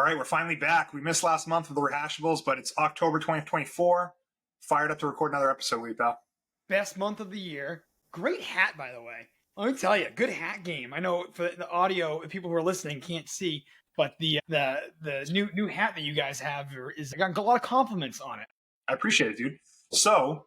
right, we're finally back. We missed last month with the Rehashables, but it's October 2024. Fired up to record another episode with you, pal. Best month of the year. Great hat, by the way. Let me tell you, good hat game. I know for the audio, people who are listening can't see, but the new hat that you guys have is got a lot of compliments on it. I appreciate it, dude. So,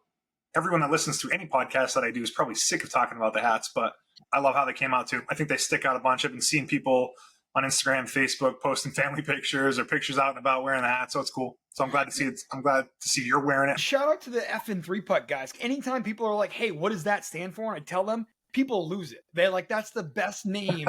everyone that listens to any podcast that I do is probably sick of talking about the hats, but I love how they came out too. I think they stick out a bunch. I've been seeing people on Instagram, Facebook, posting family pictures or pictures out and about wearing the hat, so it's cool. So I'm glad to see it. I'm glad to see you're wearing it. Shout out to the F3 Putt guys. Anytime people are like, "Hey, what does that stand for?" and I tell them, people lose it. They're like, "That's the best name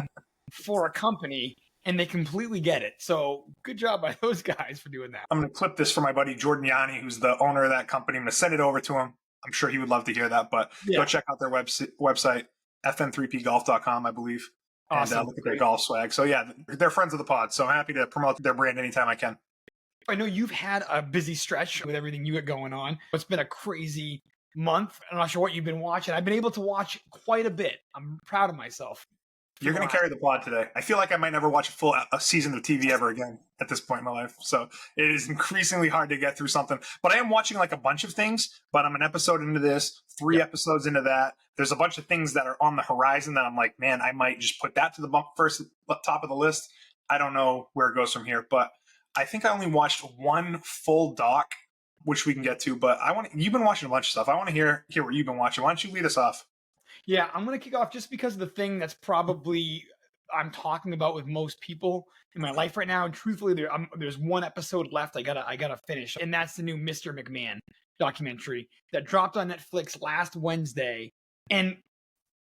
for a company," and they completely get it. So good job by those guys for doing that. I'm going to clip this for my buddy Jordan Yanni, who's the owner of that company. I'm going to send it over to him. I'm sure he would love to hear that, but go check out their website, fn3pgolf.com, I believe. Awesome. And look at their golf swag. So yeah, they're friends of the pod. So I'm happy to promote their brand anytime I can. I know you've had a busy stretch with everything you got going on. It's been a crazy month. I'm not sure what you've been watching. I've been able to watch quite a bit. I'm proud of myself. You're going to carry the pod today. I feel like I might never watch a season of TV ever again at this point in my life. So it is increasingly hard to get through something. But I am watching like a bunch of things. But I'm an episode into this, 3 episodes into that. There's a bunch of things that are on the horizon that I'm like, man, I might just put that to the top of the list. I don't know where it goes from here. But I think I only watched one full doc, which we can get to. But you've been watching a bunch of stuff. I want to hear what you've been watching. Why don't you lead us off? Yeah, I'm going to kick off just because of the thing that's probably I'm talking about with most people in my life right now. And truthfully, there's one episode left I gotta finish, and that's the new Mr. McMahon documentary that dropped on Netflix last Wednesday. And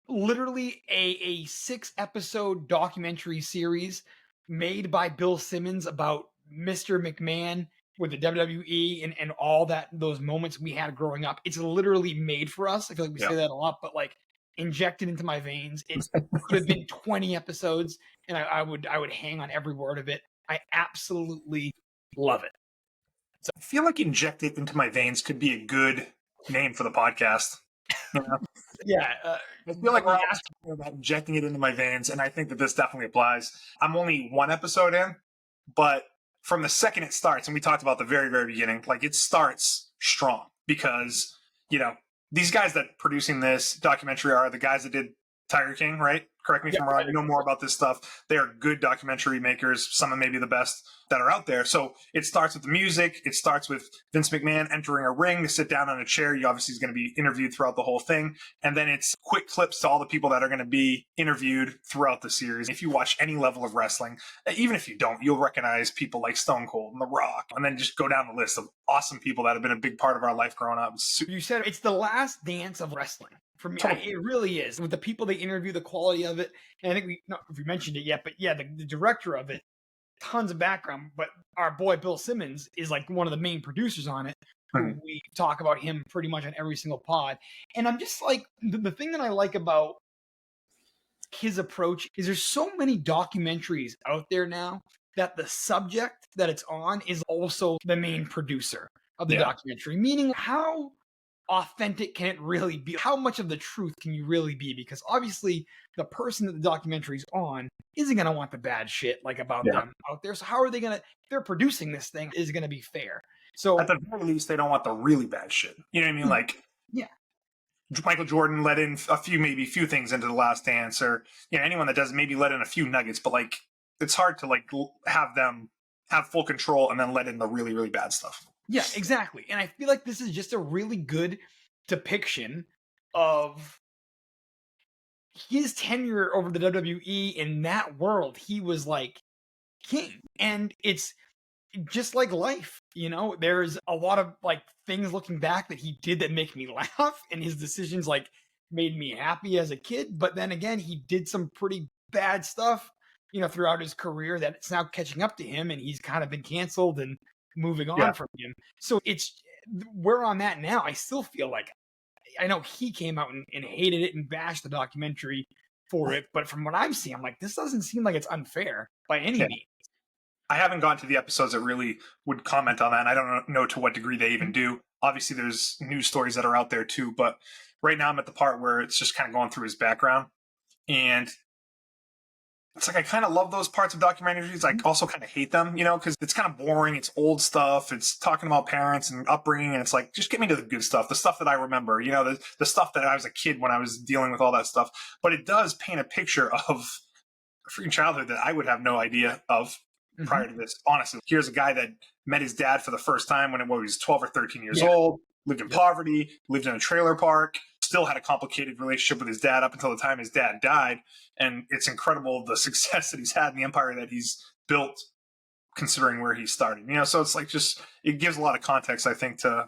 literally a 6-episode documentary series made by Bill Simmons about Mr. McMahon with the WWE and all those moments we had growing up. It's literally made for us. I feel like we say that a lot, but like injected into my veins. It could have been 20 episodes, and I would hang on every word of it. I absolutely love it. So I feel like injected into my veins could be a good name for the podcast. You know? I feel like we're talking about injecting it into my veins, and I think that this definitely applies. I'm only 1 episode in, but from the second it starts, and we talked about the very, very beginning, like it starts strong because, these guys that producing this documentary are the guys that did Tiger King, right? Correct me if I'm wrong. You know more about this stuff. They are good documentary makers. Some of maybe the best that are out there. So it starts with the music. It starts with Vince McMahon entering a ring to sit down on a chair. You obviously is going to be interviewed throughout the whole thing. And then it's quick clips to all the people that are going to be interviewed throughout the series. If you watch any level of wrestling, even if you don't, you'll recognize people like Stone Cold and The Rock. And then just go down the list of awesome people that have been a big part of our life growing up. You said it's the last dance of wrestling. For me, it really is. With the people they interview, the quality of it. And I think if we mentioned it yet, but yeah, the director of it, tons of background. But our boy Bill Simmons is like one of the main producers on it. We talk about him pretty much on every single pod. And I'm just like, the thing that I like about his approach is there's so many documentaries out there now that the subject that it's on is also the main producer of the documentary. Meaning, how authentic can it really be? How much of the truth can you really be? Because obviously the person that the documentary's on isn't going to want the bad shit like about them out there. So how are they going to, if they're producing this thing, is going to be fair? So at the very least, they don't want the really bad shit. You know what I mean? Like, Michael Jordan let in a few things into The Last Dance, or anyone that does maybe let in a few nuggets, but like it's hard to like have them have full control and then let in the really, really bad stuff. Yeah, exactly. And I feel like this is just a really good depiction of his tenure over the WWE in that world. He was like king. And it's just like life, there's a lot of like things looking back that he did that make me laugh, and his decisions like made me happy as a kid. But then again, he did some pretty bad stuff, throughout his career that it's now catching up to him, and he's kind of been canceled and moving on from him. So we're on that now. I still feel like, I know he came out and hated it and bashed the documentary for it, but from what I'm seeing, I'm like, this doesn't seem like it's unfair by any means. I haven't gone to the episodes that really would comment on that, and I don't know to what degree they even do. Obviously, there's news stories that are out there too, but right now I'm at the part where it's just kind of going through his background, and it's like I kind of love those parts of documentaries. I also kind of hate them, because it's kind of boring. It's old stuff. It's talking about parents and upbringing, and it's like, just get me to the good stuff, the stuff that I remember, the stuff that I was a kid when I was dealing with all that stuff. But it does paint a picture of a freaking childhood that I would have no idea of prior to this. Honestly, here's a guy that met his dad for the first time when he was 12 or 13 years old, lived in poverty, lived in a trailer park, still had a complicated relationship with his dad up until the time his dad died. And it's incredible the success that he's had in the empire that he's built, considering where he started. So it's like, just, it gives a lot of context, I think, to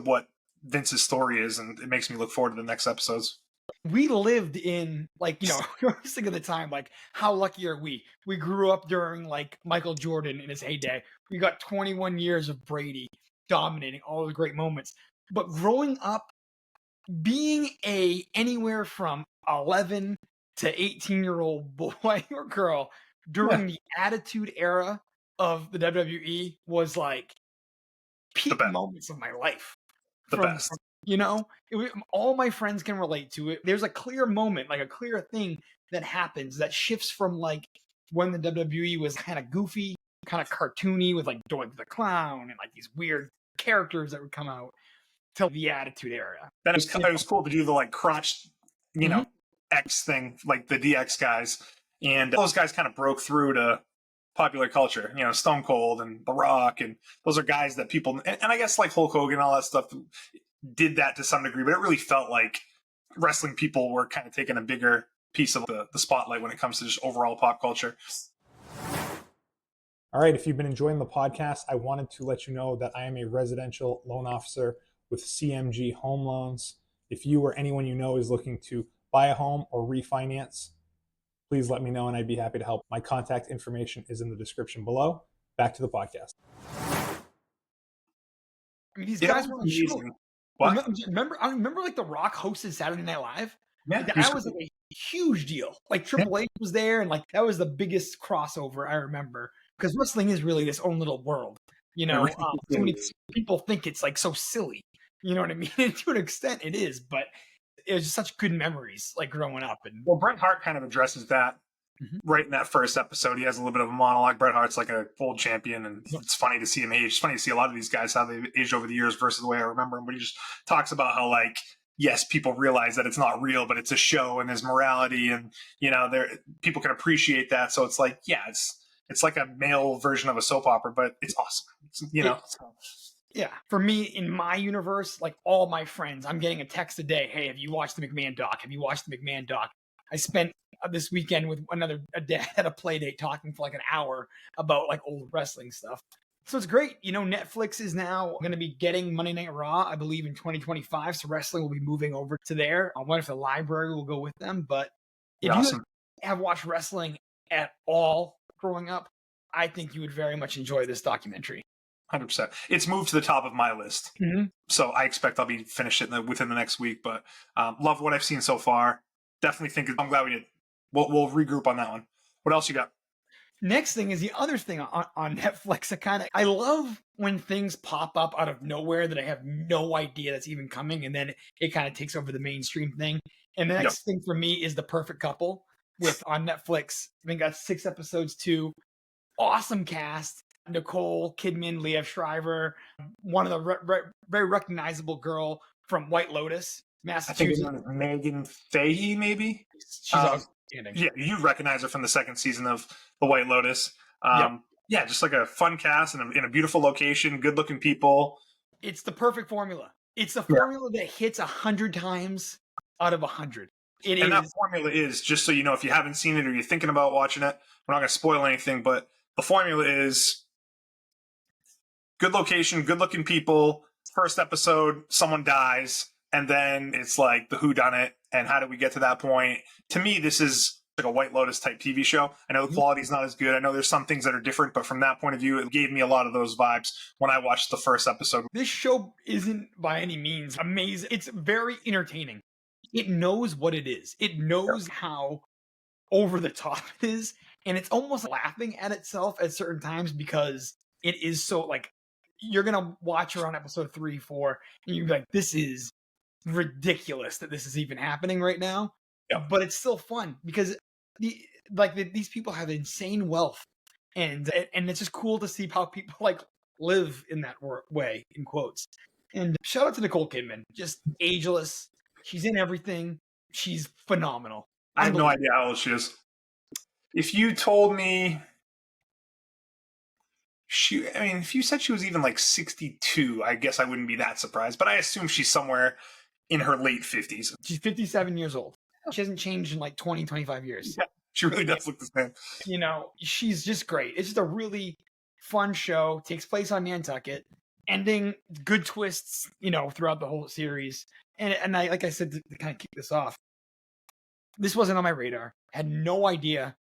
what Vince's story is, and it makes me look forward to the next episodes. We lived in, like, you're thinking of the time, like, how lucky are we? We grew up during, like, Michael Jordan in his heyday. We got 21 years of Brady dominating all the great moments. But growing up, being anywhere from 11 to 18-year-old boy or girl during the Attitude Era of the WWE was like peak moments of my life. The best. All my friends can relate to it. There's a clear moment, like a clear thing that happens that shifts from like when the WWE was kind of goofy, kind of cartoony with like Doink the Clown and like these weird characters that would come out, to the Attitude Era. Then it was cool to do the like crotch, X thing, like the DX guys. And those guys kind of broke through to popular culture, Stone Cold and The Rock. And those are guys that people, and I guess like Hulk Hogan and all that stuff did that to some degree, but it really felt like wrestling people were kind of taking a bigger piece of the spotlight when it comes to just overall pop culture. All right, if you've been enjoying the podcast, I wanted to let you know that I am a residential loan officer with CMG Home Loans. If you or anyone you know is looking to buy a home or refinance, please let me know and I'd be happy to help. My contact information is in the description below. Back to the podcast. I mean, these guys were amazing. Remember, I remember like The Rock hosted Saturday Night Live. Yeah, like, that was like a huge deal. Like Triple H was there, and like that was the biggest crossover I remember, because wrestling is really this own little world. So many people think it's like so silly. You know what I mean? And to an extent, it is, but it was just such good memories, like growing up. And Bret Hart kind of addresses that right in that first episode. He has a little bit of a monologue. Bret Hart's like a old champion, and it's funny to see him age. It's funny to see a lot of these guys, how they've aged over the years versus the way I remember him. But he just talks about how, like, yes, people realize that it's not real, but it's a show, and there's morality, and people can appreciate that. So it's like, yeah, it's like a male version of a soap opera, but it's awesome. Yeah, for me, in my universe, like all my friends, I'm getting a text a day. Hey, have you watched the McMahon doc? Have you watched the McMahon doc? I spent this weekend with a dad at a play date talking for like an hour about like old wrestling stuff. So it's great. Netflix is now going to be getting Monday Night Raw, I believe, in 2025. So wrestling will be moving over to there. I wonder if the library will go with them. But if you have watched wrestling at all growing up, I think you would very much enjoy this documentary. 100%. It's moved to the top of my list. So I expect I'll be finished it within the next week. But love what I've seen so far. Definitely think I'm glad we did. We'll regroup on that one. What else you got? Next thing is the other thing on Netflix. I love when things pop up out of nowhere that I have no idea that's even coming, and then it kind of takes over the mainstream thing. And the next thing for me is The Perfect Couple on Netflix. I think that's 6 episodes too. Awesome cast. Nicole Kidman, Liev Schreiber, one of the very recognizable girl from White Lotus, Massachusetts. I think it's Megan Fahey, maybe? She's outstanding. Yeah, you recognize her from the second season of The White Lotus. Yeah, just like a fun cast in a beautiful location, good-looking people. It's the perfect formula. It's the formula that hits 100 times out of 100. That formula is, just so you know, if you haven't seen it or you're thinking about watching it, we're not going to spoil anything, but the formula is good location, good-looking people. First episode, someone dies, and then it's like the whodunit, and how did we get to that point? To me, this is like a White Lotus type TV show. I know the quality's not as good. I know there's some things that are different, but from that point of view, it gave me a lot of those vibes when I watched the first episode. This show isn't by any means amazing. It's very entertaining. It knows what it is. It knows how over the top it is, and it's almost laughing at itself at certain times because it is so, like, you're going to watch her on episode 3, 4, and you're like, this is ridiculous that this is even happening right now. But it's still fun because like these people have insane wealth, and it's just cool to see how people like live in that way, in quotes. And shout out to Nicole Kidman, just ageless. She's in everything. She's phenomenal. I have no idea how old she is. If you told me if you said she was even like 62, I guess I wouldn't be that surprised. But I assume she's somewhere in her late 50s. She's 57 years old. She hasn't changed in like 20, 25 years. Yeah, she really does look the same. You know, she's just great. It's just a really fun show. Takes place on Nantucket. Ending good twists, you know, throughout the whole series. And I, like I said, to kind of kick this off, this wasn't on my radar. I had no idea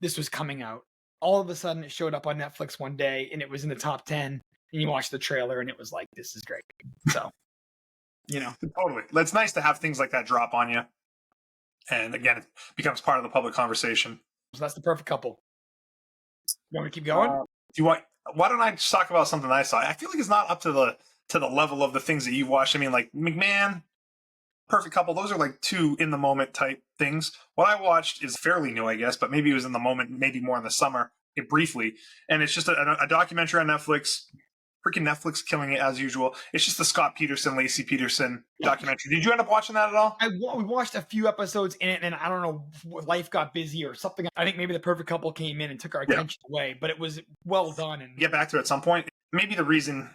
this was coming out. All of a sudden, it showed up on Netflix one day, and it was in the top 10. And you watched the trailer, and it was like, this is great. So, you know. Totally. It's nice to have things like that drop on you. And again, it becomes part of the public conversation. So that's The Perfect Couple. You want me to keep going? Why don't I just talk about something I saw? I feel like it's not up to the level of the things that you've watched. I mean, like McMahon, Perfect Couple, those are like two in the moment type things. What I watched is fairly new, I guess, but maybe it was in the moment, maybe more in the summer, briefly. And it's just a documentary on Netflix. Freaking Netflix killing it as usual. It's just the Scott Peterson, Lacey Peterson documentary. Did you end up watching that at all? We watched a few episodes in it, and I don't know, life got busy or something. I think maybe The Perfect Couple came in and took our attention away, but it was well done. And get back to it at some point. Maybe the reason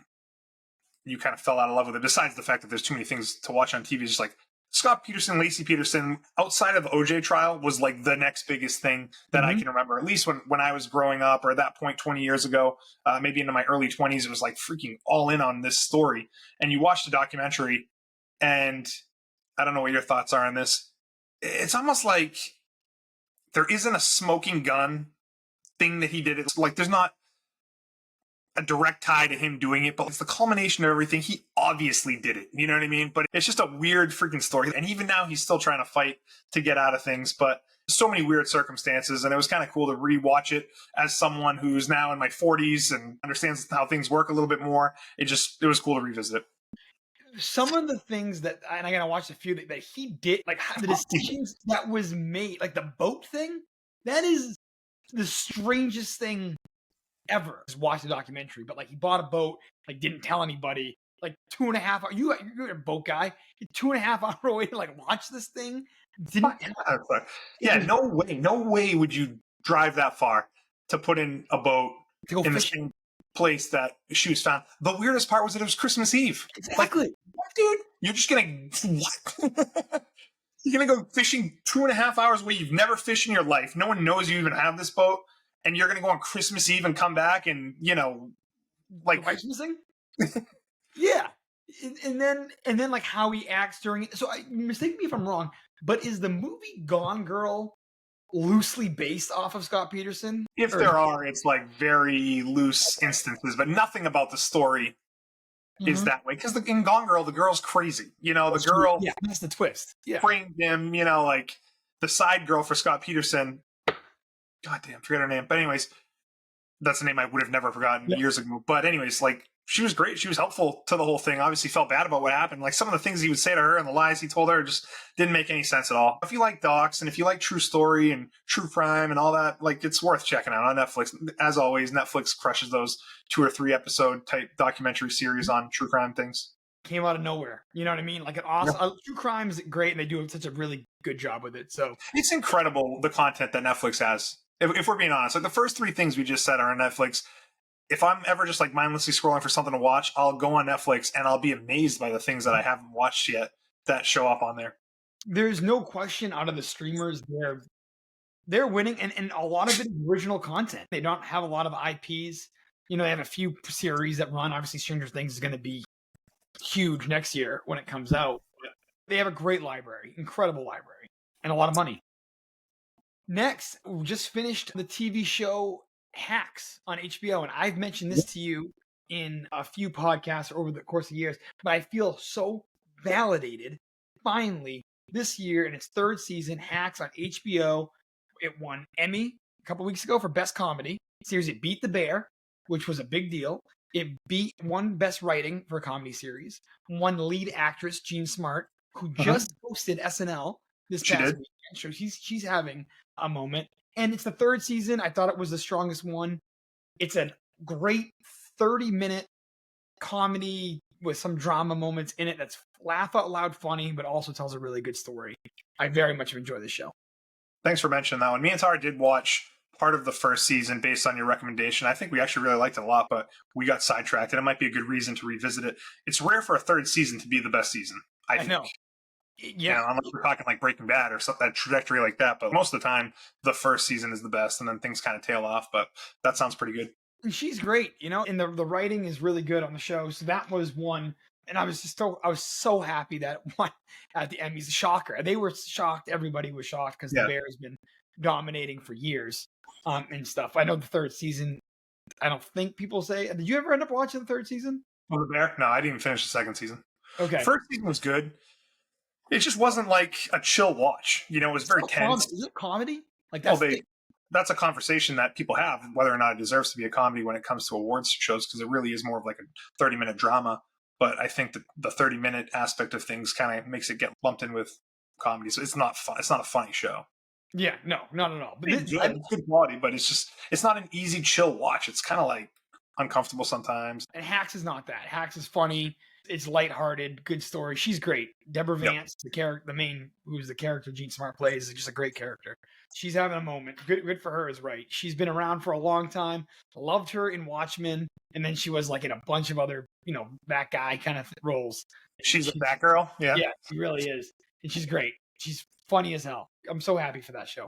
you kind of fell out of love with it, besides the fact that there's too many things to watch on TV, is just like Scott Peterson, Lacey Peterson, outside of the OJ trial, was like the next biggest thing that I can remember. At least when I was growing up, or at that point 20 years ago, maybe into my early 20s, it was like freaking all in on this story. And you watch the documentary, and I don't know what your thoughts are on this. It's almost like there isn't a smoking gun thing that he did. It's like there's not a direct tie to him doing it, but it's the culmination of everything. He obviously did it. You know what I mean? But it's just a weird freaking story. And even now he's still trying to fight to get out of things, but so many weird circumstances. And it was kind of cool to rewatch it as someone who's now in my 40s and understands how things work a little bit more. It was cool to revisit it. Some of the things that, and I gotta watch a few that he did, like the decisions that was made, like the boat thing, that is the strangest thing ever. Just watch the documentary, but like he bought a boat, like didn't tell anybody, like 2.5 hours. You're a boat guy. 2.5 hour away to like watch this thing. No way would you drive that far to put in a boat in the same place that she was found. The weirdest part was that it was Christmas Eve. Exactly. Like, what, dude? You're just gonna what? You're gonna go fishing 2.5 hours away. You've never fished in your life. No one knows you even have this boat. And you're going to go on Christmas Eve and come back and, you know, like... Wife's missing? Yeah. And then like how he acts during it. So mistake me if I'm wrong, but is the movie Gone Girl loosely based off of Scott Peterson? If there are, it's like very loose instances, but nothing about the story is that way. Because in Gone Girl, the girl's crazy. You know, the girl... Yeah, that's the twist. Yeah. Framed him, you know, like the side girl for Scott Peterson... Goddamn, forget her name. But anyways, that's a name I would have never forgotten years ago. But anyways, like, she was great. She was helpful to the whole thing. Obviously felt bad about what happened. Like, some of the things he would say to her and the lies he told her just didn't make any sense at all. If you like docs and if you like true story and true crime and all that, like, it's worth checking out on Netflix. As always, Netflix crushes those 2 or 3 episode type documentary series on true crime things. Came out of nowhere. You know what I mean? Like an awesome true crime is great, and they do such a really good job with it. So it's incredible the content that Netflix has. If we're being honest, like the first 3 things we just said are on Netflix. If I'm ever just like mindlessly scrolling for something to watch, I'll go on Netflix and I'll be amazed by the things that I haven't watched yet that show up on there. There's no question out of the streamers, they're winning, and a lot of it is original content. They don't have a lot of IPs. You know, they have a few series that run. Obviously, Stranger Things is going to be huge next year when it comes out. They have a great library, incredible library, and a lot of money. Next, we just finished the TV show Hacks on HBO, and I've mentioned this to you in a few podcasts over the course of years, but I feel so validated. Finally, this year in its 3rd season, Hacks on HBO, it won Emmy a couple weeks ago for Best Comedy Series. It beat The Bear, which was a big deal. It won Best Writing for a comedy series, won lead actress Jean Smart, who just hosted SNL this past weekend. So she's having a moment. And it's the third season. I thought it was the strongest one. It's a great 30-minute comedy with some drama moments in it that's laugh out loud funny, but also tells a really good story. I very much enjoy the show. Thanks for mentioning that one. Me and Tara did watch part of the first season based on your recommendation. I think we actually really liked it a lot, but we got sidetracked, and it might be a good reason to revisit it. It's rare for a third season to be the best season, I think. know. Yeah. Unless we're talking like Breaking Bad or something, that trajectory like that. But most of the time, the first season is the best, and then things kind of tail off. But that sounds pretty good. And she's great, and the writing is really good on the show. So that was one. And I was so happy that one at the Emmys, shocker. They were shocked. Everybody was shocked because the Bear has been dominating for years and stuff. I know the third season, I don't think people say. Did you ever end up watching the third season? Oh, the Bear? No, I didn't even finish the second season. Okay. The first season was good. It just wasn't like a chill watch. It was very tense. Is it comedy? Like that's a conversation that people have, whether or not it deserves to be a comedy when it comes to awards shows, because it really is more of like a 30-minute drama. But I think that the 30-minute aspect of things kind of makes it get lumped in with comedy. So it's not fun. It's not a funny show. Yeah, no, not at all. But it's good quality, but it's not an easy chill watch. It's kind of like uncomfortable sometimes. And Hacks is not that. Hacks is funny. It's lighthearted, good story. She's great. Deborah Vance, who's the character Jean Smart plays, is just a great character. She's having a moment. Good for her is right. She's been around for a long time. Loved her in Watchmen, and then she was like in a bunch of other, that guy kind of roles. She's a Batgirl. Yeah. Yeah, she really is. And she's great. She's funny as hell. I'm so happy for that show.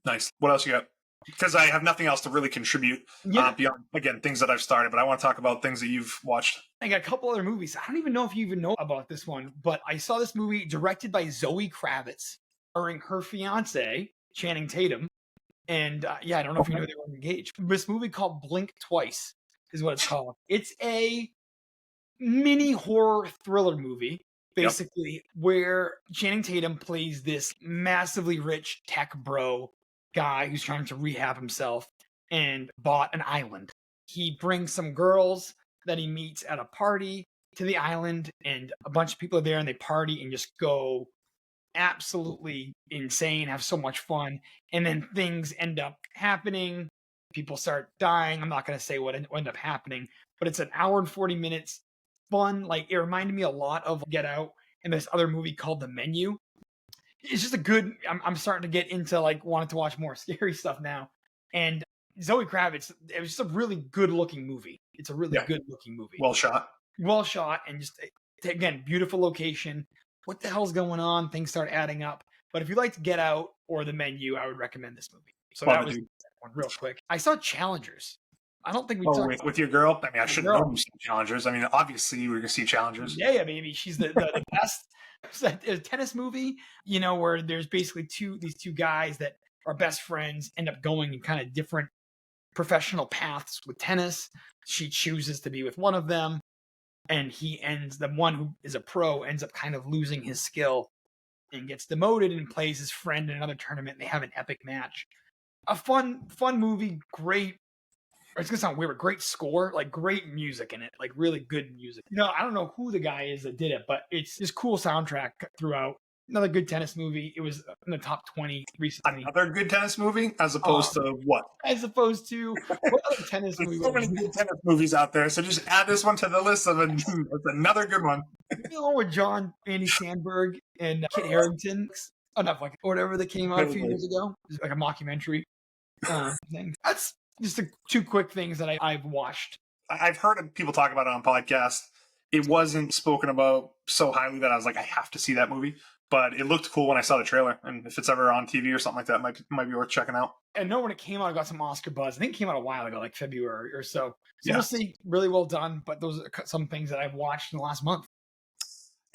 Nice. What else you got? Because I have nothing else to really contribute beyond, again, things that I've started, but I want to talk about things that you've watched. I got a couple other movies. I don't even know if you even know about this one, but I saw this movie directed by Zoe Kravitz, starring her fiance, Channing Tatum. And I don't know if you know they were engaged. This movie called Blink Twice is what it's called. It's a mini horror thriller movie, basically, where Channing Tatum plays this massively rich tech bro guy who's trying to rehab himself and bought an island. He brings some girls that he meets at a party to the island, and a bunch of people are there, and they party and just go absolutely insane, have so much fun, and then things end up happening. People start dying. I'm not going to say what ended up happening, but it's an hour and 40 minutes fun. Like, it reminded me a lot of Get Out and this other movie called The Menu. It's just a good, I'm starting to get into like wanting to watch more scary stuff now. And Zoe Kravitz, it was just a really good looking movie. It's a really good looking movie. Well shot, and just, again, beautiful location. What the hell's going on? Things start adding up. But if you like to Get Out or The Menu, I would recommend this movie. So that was one real quick. I saw Challengers. I don't think we talked with your girl. I mean, I should know you see Challengers. I mean, obviously you were gonna see Challengers. Yeah, baby. She's the best. It's a tennis movie, where there's basically these two guys that are best friends, end up going in kind of different professional paths with tennis. She chooses to be with one of them, and the one who is a pro ends up kind of losing his skill and gets demoted and plays his friend in another tournament. And they have an epic match. A fun movie. Great. It's gonna sound weird, but great score, like great music in it, like really good music. I don't know who the guy is that did it, but it's this cool soundtrack throughout. Another good tennis movie. It was in the top 20 recently. Another good tennis movie, as opposed to what? As opposed to what other tennis movie? There's so many good tennis movies out there, so just add this one to the list of it's another good one. With Andy Sandberg and Kit Harington, or whatever that came out a few years ago. It's like a mockumentary thing. That's just two quick things that I've watched. I've heard people talk about it on podcasts. It wasn't spoken about so highly that I was like, I have to see that movie. But it looked cool when I saw the trailer. And if it's ever on TV or something like that, it might be worth checking out. I know when it came out, it got some Oscar buzz. I think it came out a while ago, like February or so. So we'll see. Really well done. But those are some things that I've watched in the last month.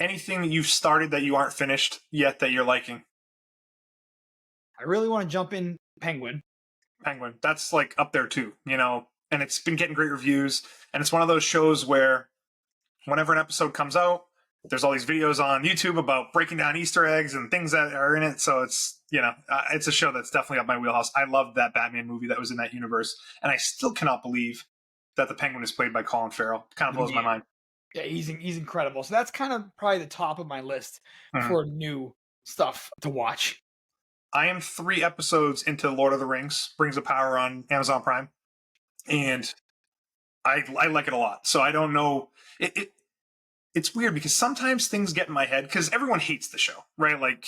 Anything that you've started that you aren't finished yet that you're liking? I really want to jump in Penguin. That's like up there too, and it's been getting great reviews. And it's one of those shows where whenever an episode comes out, there's all these videos on YouTube about breaking down Easter eggs and things that are in it. So it's, it's a show that's definitely up my wheelhouse. I loved that Batman movie that was in that universe. And I still cannot believe that the Penguin is played by Colin Farrell. It kind of blows my mind. Yeah, he's incredible. So that's kind of probably the top of my list for new stuff to watch. I am 3 episodes into Lord of the Rings, Rings of Power on Amazon Prime, and I like it a lot. So I don't know. It's weird because sometimes things get in my head because everyone hates the show, right? Like,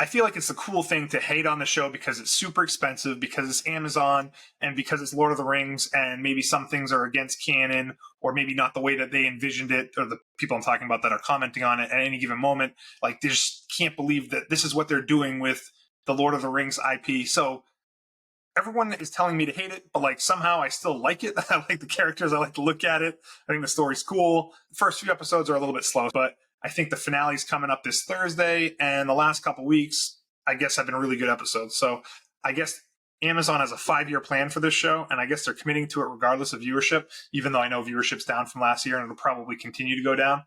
I feel like it's a cool thing to hate on the show because it's super expensive, because it's Amazon, and because it's Lord of the Rings, and maybe some things are against canon, or maybe not the way that they envisioned it, or the people I'm talking about that are commenting on it at any given moment. Like, they just can't believe that this is what they're doing with the Lord of the Rings IP. So everyone is telling me to hate it, but like somehow I still like it. I like the characters. I like to look at it. I think the story's cool. The first few episodes are a little bit slow, but I think the finale's coming up this Thursday, and the last couple weeks, I guess, have been really good episodes. So I guess Amazon has a 5-year plan for this show, and I guess they're committing to it regardless of viewership, even though I know viewership's down from last year, and it'll probably continue to go down.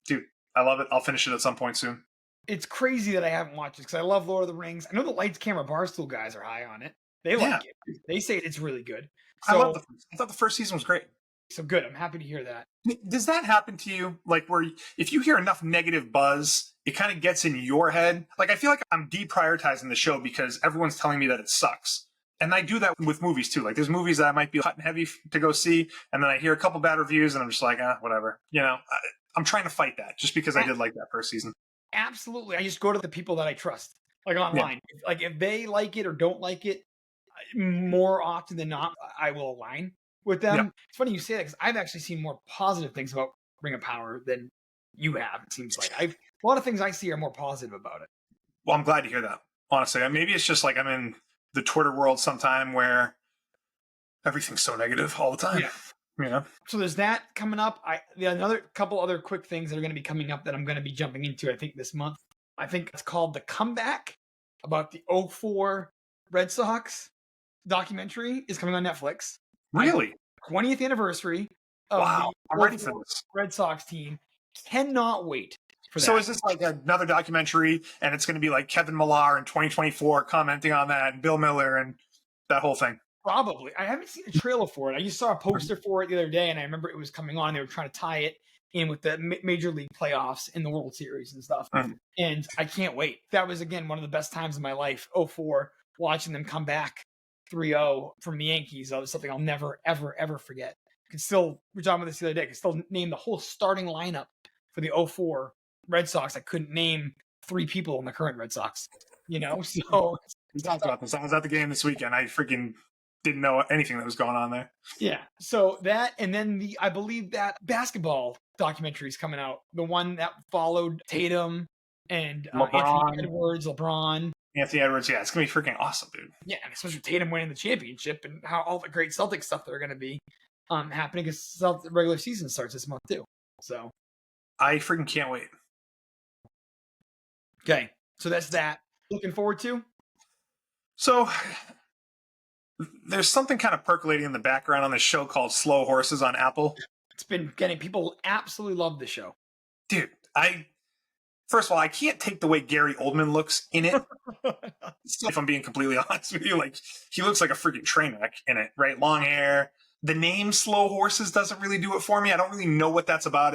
Dude, I love it. I'll finish it at some point soon. It's crazy that I haven't watched it because I love Lord of the Rings. I know the Lights, Camera, Barstool guys are high on it. They like it. They say it's really good. So, I thought the first season was great. So good. I'm happy to hear that. Does that happen to you? Like, where if you hear enough negative buzz, it kind of gets in your head? Like, I feel like I'm deprioritizing the show because everyone's telling me that it sucks. And I do that with movies too. Like, there's movies that I might be hot and heavy to go see, and then I hear a couple bad reviews, and I'm just like, whatever. You know, I'm trying to fight that just because I did like that first season. Absolutely. I just go to the people that I trust, like online. Yeah. Like, if they like it or don't like it, more often than not, I will align with them. Yep. It's funny you say that because I've actually seen more positive things about Ring of Power than you have. It seems like a lot of things I see are more positive about it. Well, I'm glad to hear that. Honestly, maybe it's just like I'm in the Twitter world sometime where everything's so negative all the time. Yeah. So there's that coming up. Another couple other quick things that are going to be coming up that I'm going to be jumping into, I think, this month. I think it's called The Comeback, about the 04 Red Sox documentary is coming on Netflix. Really? 20th anniversary of the Red Sox team. Cannot wait for that. So is this like another documentary, and it's going to be like Kevin Millar in 2024 commenting on that, and Bill Miller and that whole thing? Probably. I haven't seen a trailer for it. I just saw a poster for it the other day, and I remember it was coming on. They were trying to tie it in with the Major League playoffs and the World Series and stuff. And I can't wait. That was, again, one of the best times of my life, 04, watching them come back 3-0 from the Yankees. That was something I'll never, ever, ever forget. We were talking about this the other day. I could still name the whole starting lineup for the 04 Red Sox. I couldn't name 3 people in the current Red Sox, you know? So we talked about this. I was at the game this weekend. I freaking didn't know anything that was going on there. Yeah. So that, and then I believe that basketball documentary is coming out. The one that followed Tatum and Anthony Edwards, LeBron. Anthony Edwards, yeah, it's going to be freaking awesome, dude. Yeah, and especially Tatum winning the championship and how all the great Celtics stuff that are going to be happening because the regular season starts this month too. So I freaking can't wait. Okay, so that's that. Looking forward to? So there's something kind of percolating in the background on this show called Slow Horses on Apple. It's been getting people absolutely love the show. Dude, first of all, I can't take the way Gary Oldman looks in it. If I'm being completely honest with you, like, he looks like a freaking train wreck in it, right? Long hair. The name Slow Horses doesn't really do it for me. I don't really know what that's about.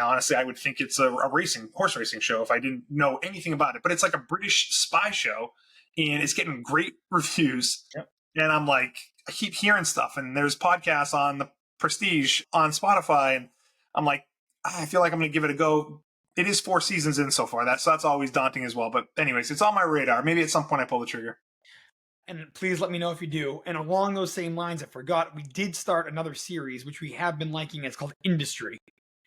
Honestly, I would think it's a horse racing show if I didn't know anything about it. But it's like a British spy show, and it's getting great reviews. Yep. And I'm like, I keep hearing stuff, and there's podcasts on the Prestige on Spotify, and I'm like, I feel like I'm going to give it a go. It is 4 seasons in so far. That's always daunting as well. But anyways, it's on my radar. Maybe at some point I pull the trigger. And please let me know if you do. And along those same lines, I forgot, we did start another series, which we have been liking. It's called Industry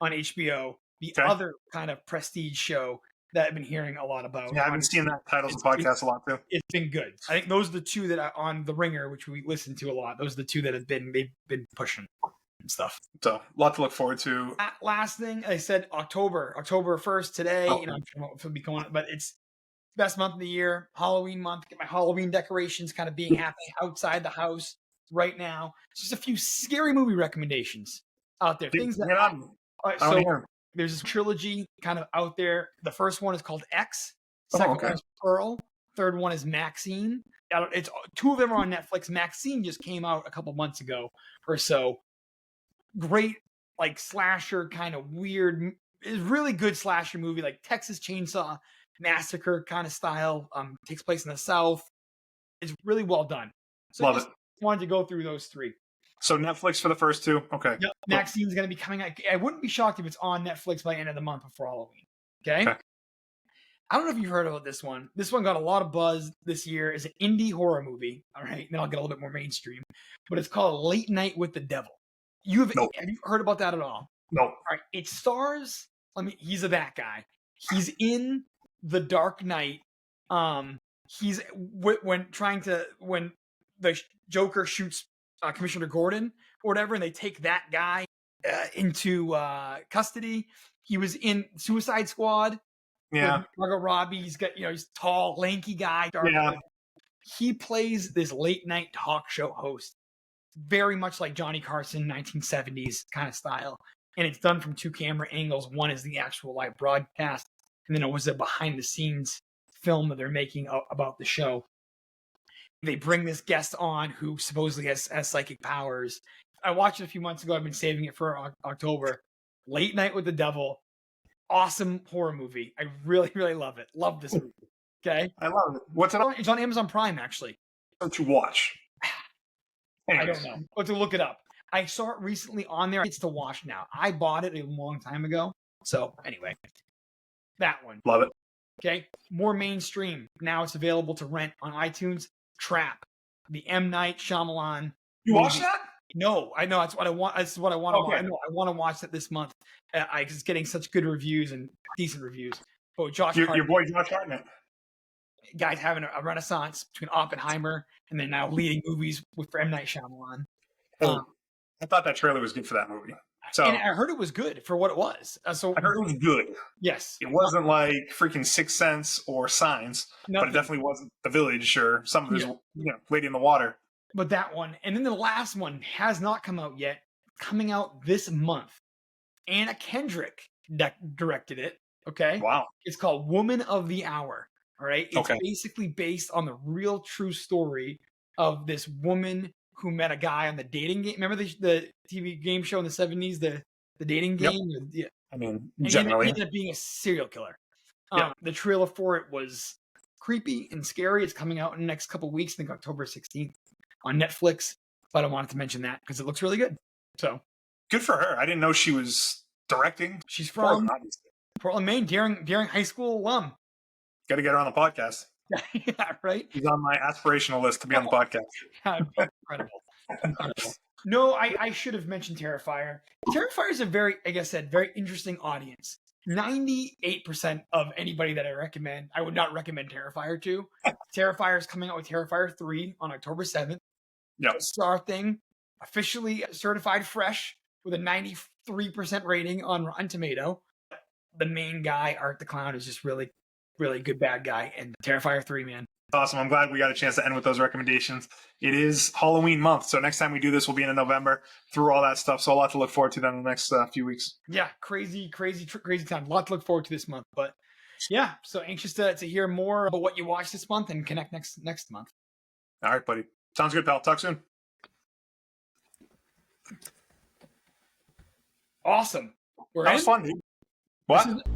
on HBO. The other kind of prestige show that I've been hearing a lot about. Yeah, I've been seeing that title of the podcast a lot too. It's been good. I think those are the 2 that are on The Ringer, which we listen to a lot. Those are the 2 that they've been pushing and stuff. So a lot to look forward to. Last thing, I said October 1st today. I'm sure what will be going on, but it's best month of the year, Halloween month. Get my Halloween decorations kind of being happening outside the house right now. It's just a few scary movie recommendations out there. Things that there's this trilogy kind of out there. The first one is called X. Second one is Pearl. Third one is Maxine. It's 2 of them are on Netflix. Maxine just came out a couple months ago or so. Great, like, slasher kind of weird. It's really good slasher movie, like Texas Chainsaw massacre kind of style. Takes place in the South. It's really well done. So Love I just it. wanted to go through those three. So Netflix for the first two. Okay. Yep. Next season's going to be coming out. I wouldn't be shocked if it's on Netflix by the end of the month before Halloween. Okay. I don't know if you've heard about this one. This one got a lot of buzz this year. It's an indie horror movie. All right. Then I'll get a little bit more mainstream. But it's called Late Night with the Devil. Have you heard about that at all? No. All right. It stars, he's a that guy. He's in The Dark Knight. He's when the Joker shoots Commissioner Gordon or whatever, and they take that guy into custody. He was in Suicide Squad. Yeah. Margot Robbie. He's got, he's tall, lanky guy. Dark. He plays this late night talk show host, very much like Johnny Carson, 1970s kind of style. And it's done from two camera angles. One is the actual live broadcast, and then it was a behind the scenes film that they're making about the show. They bring this guest on who supposedly has psychic powers. I watched it a few months ago. I've been saving it for October. Late Night with the Devil. Awesome horror movie. I really, really love it. Love this movie. Okay? I love it. What's it on? It's on Amazon Prime, actually. Don't you watch? I don't know. But to look it up. I saw it recently on there. It's to watch now. I bought it a long time ago. So, anyway. That one. Love it. Okay? More mainstream. Now it's available to rent on iTunes. Trap. The M. Night Shyamalan. You watched that? No, I know. That's what I want. That's what I want to Okay. watch. I know. I want to watch that this month. It's getting such good reviews and decent reviews. Oh, Your boy Josh Hartnett. Guy's having a renaissance between Oppenheimer and then now leading movies for M. Night Shyamalan. I thought that trailer was good for that movie. So, and I heard it was good for what it was. I heard it was good. Yes. It wasn't like freaking Sixth Sense or Signs, but it definitely wasn't The Village or some of his, Lady in the Water. But that one. And then the last one has not come out yet. Coming out this month. Anna Kendrick directed it. Okay. Wow. It's called Woman of the Hour. All right. It's basically based on the real true story of this woman who met a guy on the dating game. Remember the TV game show in the 70s, the dating game? Yep. Yeah. I mean, generally. He ended up being a serial killer. The trailer for it was creepy and scary. It's coming out in the next couple of weeks, I think October 16th on Netflix. But I wanted to mention that because it looks really good. So good for her. I didn't know she was directing. She's from Portland, Maine, Daring High School alum. Got to get her on the podcast. Yeah, right? She's on my aspirational list to be on the podcast. Incredible. No, I should have mentioned Terrifier. Terrifier is a very interesting audience. 98% of anybody that I would not recommend Terrifier to. Terrifier is coming out with Terrifier 3 on October 7th. Yep. Star thing, officially certified fresh with a 93% rating on Rotten Tomato. The main guy, Art the Clown, is just really, really good bad guy. And Terrifier 3, man. Awesome. I'm glad we got a chance to end with those recommendations. It is Halloween month, so next time we do this, we'll be in November through all that stuff. So a lot to look forward to then in the next few weeks. Yeah, crazy time. A lot to look forward to this month. But yeah, so anxious to hear more about what you watched this month and connect next month. All right, buddy. Sounds good, pal. Talk soon. Awesome. That was fun, dude. What?